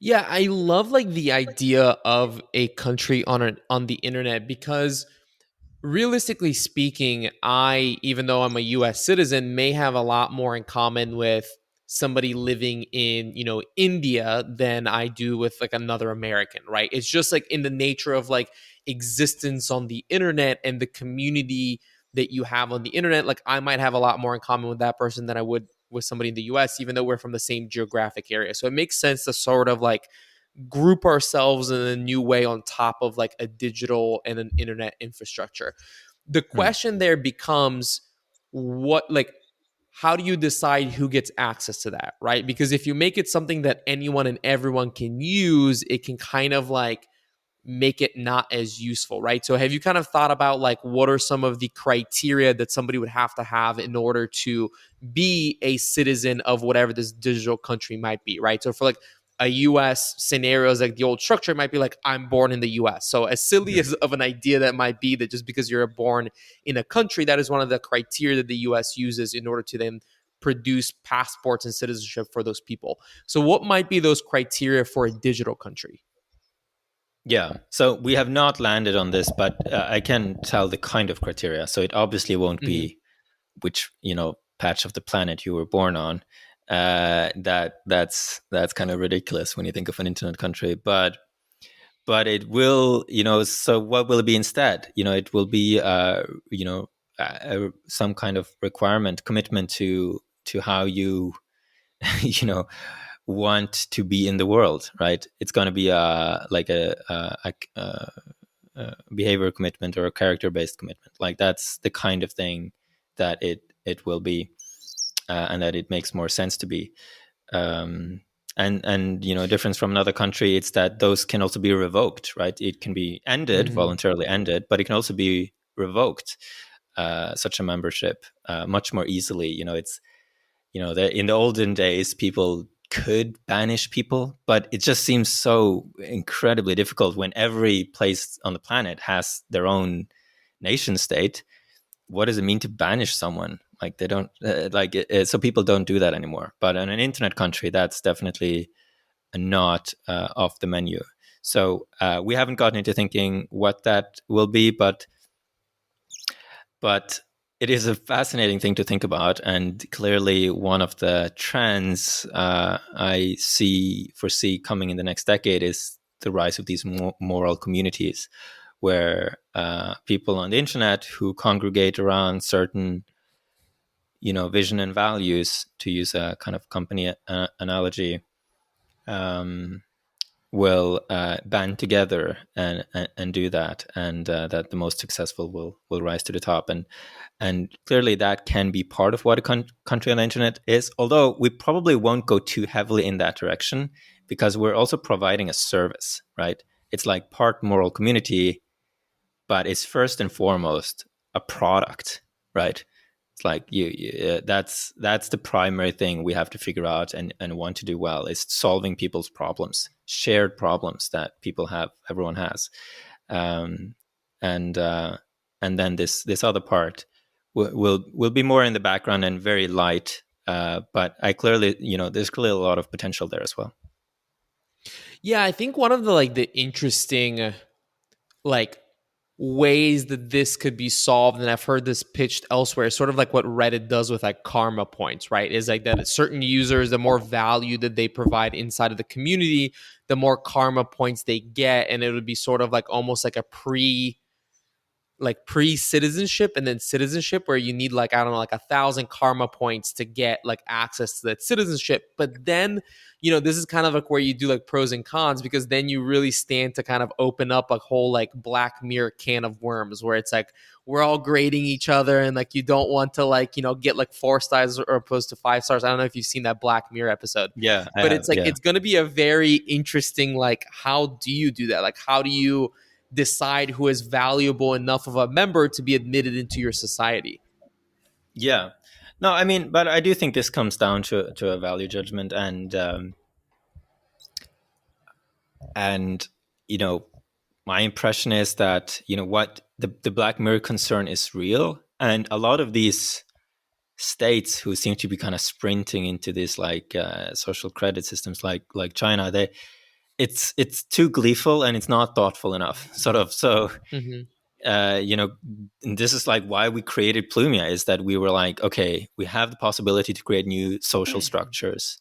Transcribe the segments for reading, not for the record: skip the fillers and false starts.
Yeah, I love like the idea of a country on the internet because realistically speaking, I, even though I'm a US citizen, may have a lot more in common with somebody living in, India than I do with like another American, right? It's just like in the nature of like existence on the internet and the community that you have on the internet. Like I might have a lot more in common with that person than I would with somebody in the US, even though we're from the same geographic area. So it makes sense to sort of like group ourselves in a new way on top of like a digital and an internet infrastructure. The Hmm. question there becomes what, like, how do you decide who gets access to that, right? Because if you make it something that anyone and everyone can use, it can kind of like make it not as useful, right? So have you kind of thought about like what are some of the criteria that somebody would have to have in order to be a citizen of whatever this digital country might be, right? So for like a US scenarios, like the old structure might be like I'm born in the US. So as silly Hmm. as of an idea that might be, that just because you're born in a country, that is one of the criteria that the US uses in order to then produce passports and citizenship for those people. So what might be those criteria for a digital country? Yeah, so we have not landed on this, but I can tell the kind of criteria. So it obviously won't Mm-hmm. be which patch of the planet you were born on. That's kind of ridiculous when you think of an internet country, but it will, so what will it be instead? It will be some kind of requirement, commitment to how you you know want to be in the world, right? It's going to be like a behavior commitment or a character based commitment. Like that's the kind of thing that it will be, and that it makes more sense to be. And difference from another country, it's that those can also be revoked, right? It can be ended, Mm-hmm. voluntarily ended, but it can also be revoked, such a membership, much more easily. It's in the olden days people could banish people, but it just seems so incredibly difficult when every place on the planet has their own nation state. What does it mean to banish someone? Like they don't so people don't do that anymore. But in an internet country, that's definitely not off the menu. So we haven't gotten into thinking what that will be, but it is a fascinating thing to think about, and clearly one of the trends I foresee coming in the next decade is the rise of these moral communities, where people on the internet who congregate around certain vision and values, to use a kind of company analogy, um, will band together and do that, and that the most successful will rise to the top, and clearly that can be part of what a country on the internet is, although we probably won't go too heavily in that direction, because we're also providing a service, right? It's like part moral community, but it's first and foremost a product, right? It's like that's the primary thing we have to figure out and want to do well, is solving people's problems, shared problems that people have, everyone has, um, and and then this other part will be more in the background and very light. But I clearly, there's clearly a lot of potential there as well. Yeah, I think one of the like the interesting like ways that this could be solved, and I've heard this pitched elsewhere, sort of like what Reddit does with like karma points, right? Is like that certain users, the more value that they provide inside of the community, the more karma points they get, and it would be sort of like almost like a pre-citizenship and then citizenship, where you need like I don't know, like 1,000 karma points to get like access to that citizenship. But then this is kind of like where you do like pros and cons, because then you really stand to kind of open up a whole like Black Mirror can of worms, where it's like we're all grading each other, and like you don't want to like get like 4 stars or opposed to 5 stars. I don't know if you've seen that Black Mirror episode, Yeah, I but have. it's like Yeah. it's going to be a very interesting, like how do you do that, like how do you decide who is valuable enough of a member to be admitted into your society? Yeah. No, I mean, but I do think this comes down to a value judgment, and you know, my impression is that what the Black Mirror concern is real, and a lot of these states who seem to be kind of sprinting into this like social credit systems, like China, it's too gleeful and it's not thoughtful enough, sort of. So Hmm. you know, and this is like why we created Plumia, is that we were like, okay, we have the possibility to create new social structures,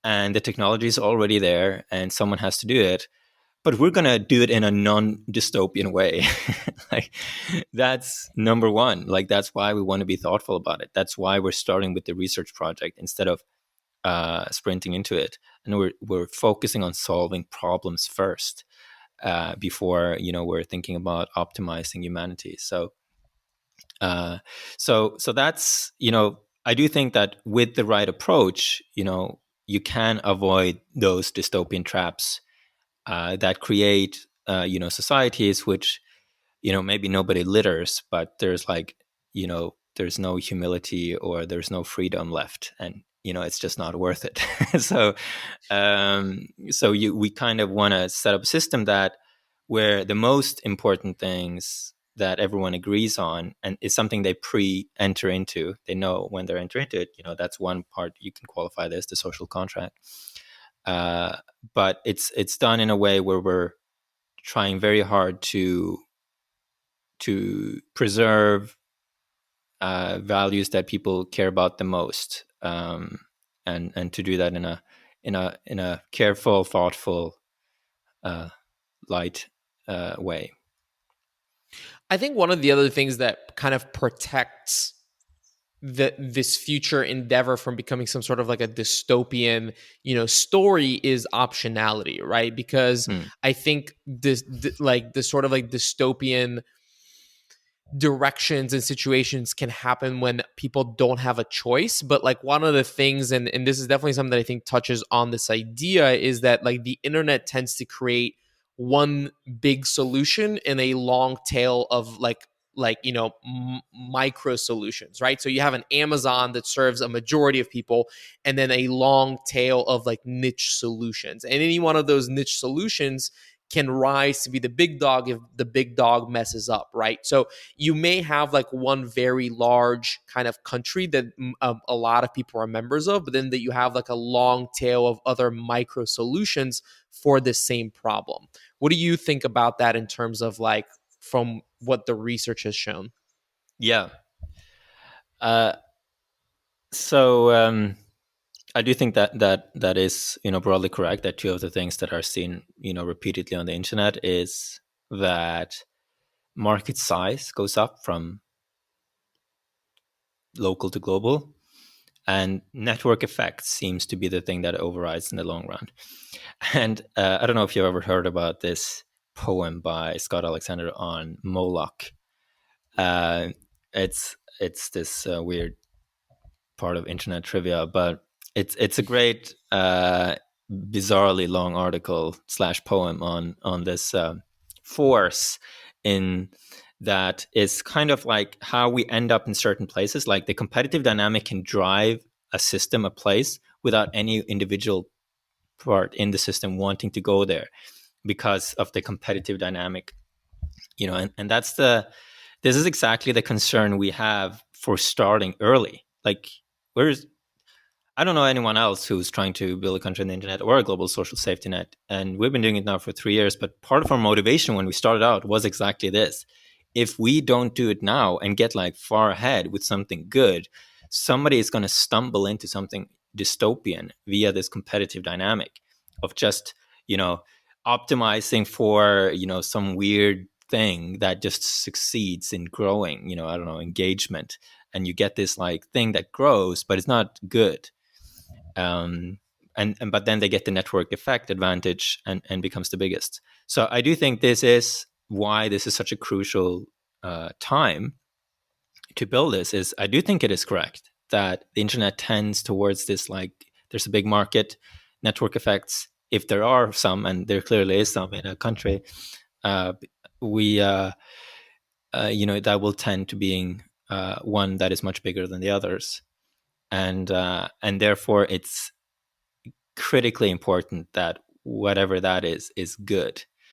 and the technology is already there, and someone has to do it, but we're gonna do it in a non-dystopian way. Like, that's number one. Like, that's why we want to be thoughtful about it. That's why we're starting with the research project instead of sprinting into it, and we're focusing on solving problems first, before, you know, we're thinking about optimizing humanity. Uh, so that's, you know, I do think that with the right approach, you know, you can avoid those dystopian traps that create, you know, societies which, you know, maybe nobody litters, but there's like, you know, there's no humility or there's no freedom left, and you know, it's just not worth it. So we kind of want to set up a system that where the most important things that everyone agrees on and is something they pre-enter into, they know when they're entering into it, you know, that's one part you can qualify this the social contract. uh, but it's done in a way where we're trying very hard to preserve values that people care about the most, and to do that in a careful, thoughtful, uh, light way. I think one of the other things that kind of protects this future endeavor from becoming some sort of like a dystopian, story is optionality, right? Because Hmm. I think like this sort of like dystopian directions and situations can happen when people don't have a choice. But like one of the things, and this is definitely something that I think touches on this idea, is that like the internet tends to create one big solution in a long tail of micro solutions, right? So you have an Amazon that serves a majority of people, and then a long tail of like niche solutions, and any one of those niche solutions can rise to be the big dog if the big dog messes up, right? So you may have like one very large kind of country that a lot of people are members of, but then that you have like a long tail of other micro solutions for the same problem. What do you think about that in terms of like from what the research has shown? Yeah. Uh, so I do think that is, you know, broadly correct. That two of the things that are seen, you know, repeatedly on the internet is that market size goes up from local to global, and network effect seems to be the thing that overrides in the long run. And I don't know if you've ever heard about this poem by Scott Alexander on Moloch. Uh, it's this weird part of internet trivia, but it's a great, bizarrely long article slash poem on this force in that is kind of like how we end up in certain places. Like the competitive dynamic can drive a system, a place, without any individual part in the system wanting to go there because of the competitive dynamic, you know. And that's the this is exactly the concern we have for starting early. Like, where's I don't know anyone else who's trying to build a country on the internet or a global social safety net. And we've been doing it now for 3 years. But part of our motivation when we started out was exactly this. If we don't do it now and get like far ahead with something good, somebody is going to stumble into something dystopian via this competitive dynamic of just, you know, optimizing for, you know, some weird thing that just succeeds in growing, you know, I don't know, engagement. And you get this like thing that grows, but it's not good. um, and but then they get the network effect advantage and becomes the biggest. So I do think this is why this is such a crucial time to build this. Is I do think it is correct that the internet tends towards this, like there's a big market, network effects. If there are some, and there clearly is some in a country, uh, we you know, that will tend to being one that is much bigger than the others, and therefore it's critically important that whatever that is good.